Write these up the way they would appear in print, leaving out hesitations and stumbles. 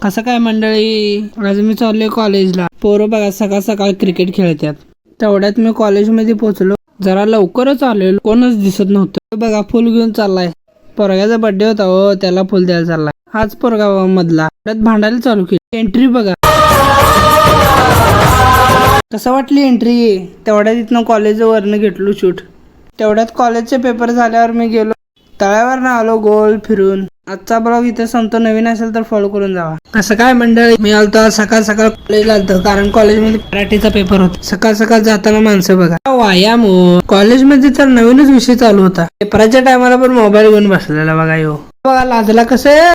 कसं काय मंडळी, आज मी चाललोय कॉलेजला. पोरं बघा सकाळ सकाळ क्रिकेट खेळतात. तेवढ्यात मी कॉलेजमध्ये पोहोचलो. जरा लवकरच आलेलो, कोणच दिसत नव्हतं. बघा फुल घेऊन चाललाय. पोरग्याचा बर्थडे होता हो, त्याला फुल द्यायला चाललाय. हाच पोरगा मधला. त्यात भांडायला चालू केली. एंट्री बघा कसं वाटली एंट्री. तेवढ्यात इथनं कॉलेज वरनं घेतलो शूट. तेवढ्यात कॉलेजचे पेपर झाल्यावर मी गेलो तळ्यावर आलो गोल फिरून. आजचा ब्लॉग इथे संपतो. नवीन असेल तर फॉलो करून जावा. कसं काय मंडळी, मी आलतो सकाळ सकाळ कॉलेजला आलतो, कारण कॉलेजमध्ये मराठीचा पेपर होता. सकाळ सकाळ जाताना माणसं बघा व्यायाम हो. कॉलेजमध्ये तर नवीनच विषय चालू होता. पेपराच्या टायमाला पण मोबाईल घेऊन बसलेला बघा. यो बघा लाजला कसं.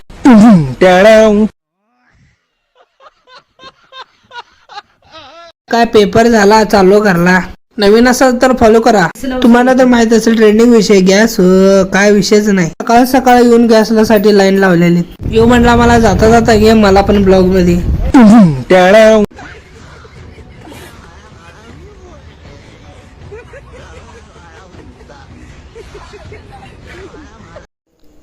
काय पेपर झाला, चालू करला. नवीन असाल तर फॉलो करा. तुम्हाला तर माहित असेल ट्रेंडिंग विषय गॅस. काय विषयच नाही. सकाळ सकाळ येऊन गॅसला साठी लाईन लावलेली. यो म्हणला मला जाता जाता घे मला पण ब्लॉग मध्ये.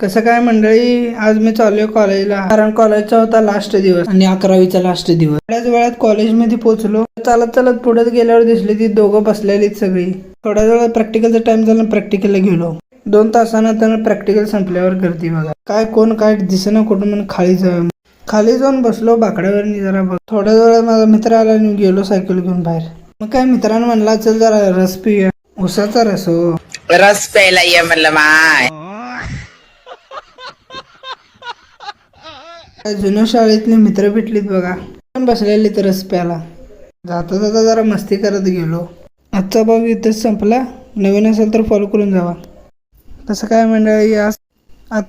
कसं काय मंडळी, आज मी चाललोय कॉलेजला, कारण कॉलेजचा होता लास्ट दिवस आणि 11वीचा लास्ट दिवस. थोड्याच वेळात कॉलेजमध्ये पोहोचलो. चालत चालत पुढे गेल्यावर दिसली ती दोघं बसलेलीच सगळी. थोड्या वेळात प्रॅक्टिकलचा टाइम झाला, प्रॅक्टिकलला गेलो. 2 तासानंतर प्रॅक्टिकल संपल्यावर गर्दी बघा. काय कोण काय दिसेना कुठून, म्हणून खाली जाऊन बसलो बाकड्यावर जरा बघ. थोड्या वेळात माझा मित्र आला आणि गेलो सायकल घेऊन बाहेर. मग काय मित्रांनो म्हणला चल जरा रस पिऊया. उसाचा रस हो. रस प्यायला ये म्हणलं माय. जुन्या शाळेतले मित्र भेटलीत बघा, बसलेले तर रस प्याला. जाता जाता जरा मस्ती करत गेलो. आजचा ब्लॉग इथेच संपला. नवीन असेल तर फॉलो करून जावा. कसं काय मंडळी, आज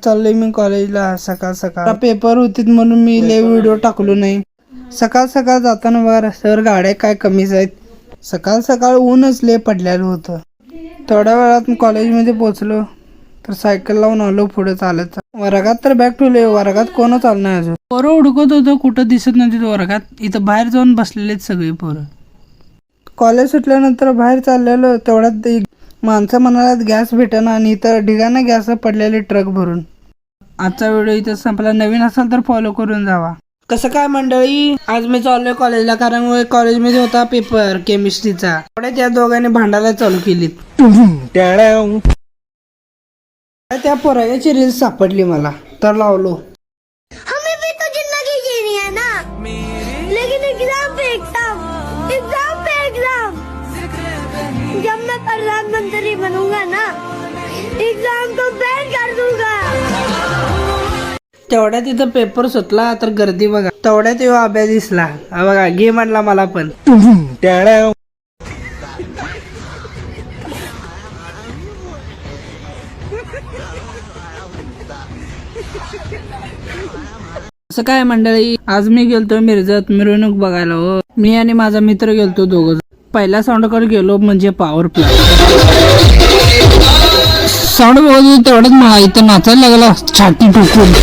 चाललोय मी कॉलेजला. सकाळ सकाळ पेपर होतीत म्हणून मी लय व्हिडिओ टाकलो नाही. सकाळ सकाळ जाताना बघा रस्त्यावर गाड्या काय कमीच आहेत. सकाळ सकाळ ऊनच लय पडलेलं होतं. थोड्या वेळात मी कॉलेजमध्ये पोहोचलो तर सायकल लावून आलो पुढे चालत. वर्गात तर बॅग ठेवले. वर्गात कोणच आलं नाही अजून. पोरं हुडकत होतं, कुठं दिसत नव्हती वर्गात. इथं बाहेर जाऊन बसलेलेत सगळी पोरं. कॉलेज सुटल्यानंतर बाहेर चाललेलो. तेवढ्यात माणसं म्हणाल्यात गॅस भेटेना आणि इथं ढिगाने गॅस पडलेले ट्रक भरून. आजचा व्हिडिओ इथं संपला. नवीन असेल तर फॉलो करून जावा. कसं काय मंडळी, आज मी चाललोय कॉलेजला, कारण कॉलेजमध्ये होता पेपर केमिस्ट्रीचा. तेवढ्या त्या दोघांनी भांडायला चालू केलीत. त्या पोराची रील्स सापडली मला, तर लावलो. हमें भी तो जिंदगी जीनी है ना, लेकिन एग्जाम पे एग्जाम, एग्जाम पे एग्जाम. जब मैं प्रधानमंत्री बनूंगा ना, एग्जाम को बैन कर दूंगा. तेवढ्यात इथं पेपर सुटला तर गर्दी बघा. तेवढ्यात यो अभ्यास दिसला. हा बघा घे म्हणला मला पण. असं काय मंडळी, आज मी गेलतो मिरजत मिरवणूक बघायला हो. मी आणि माझा मित्र गेलतो दोघं. पहिल्या साऊंडकडे गेलो म्हणजे पॉवर प्लांट. साऊंड बघत तेवढ्यात मला इथं नाचायला लागला छाती ठोकून.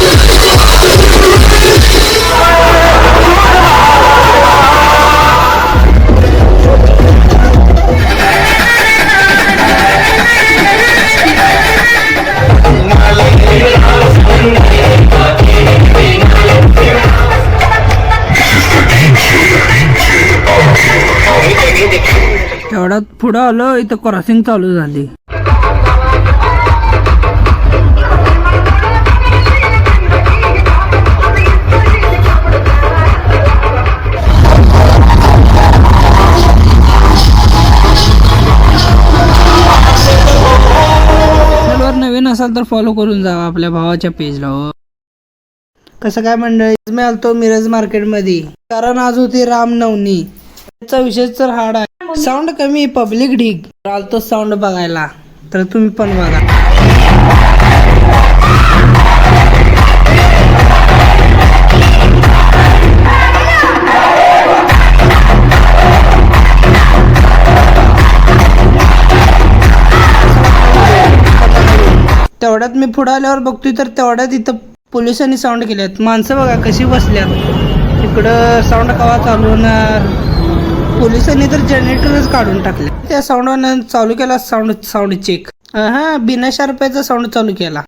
तेवढ्यात पुढं आलो, इथं क्रॉसिंग चालू झाली. नवीन असाल तर फॉलो करून जावा आपल्या भावाच्या पेजला हो. कसं काय मंडळी, मी आलतो मिरज मार्केट मध्ये, कारण आज होती रामनवमी. त्याचा विशेष तर हाड आहे. साऊंड कमी, पब्लिक ढीग. आलतो साऊंड बघायला, तर तुम्ही पण बघा. तेवढ्यात मी पुढे आल्यावर बघतोय तर तेवढ्यात इथं पोलिसांनी साऊंड केल्यात. माणसं बघा कशी बसल्यात. इकडं साऊंड कवा चालू होणार. पोलिसांनी तर जनरेटरच काढून टाकले. त्या साऊंडवर चालू केला साऊंड चेक. हा बिना शार्पाचा साऊंड चालू केला.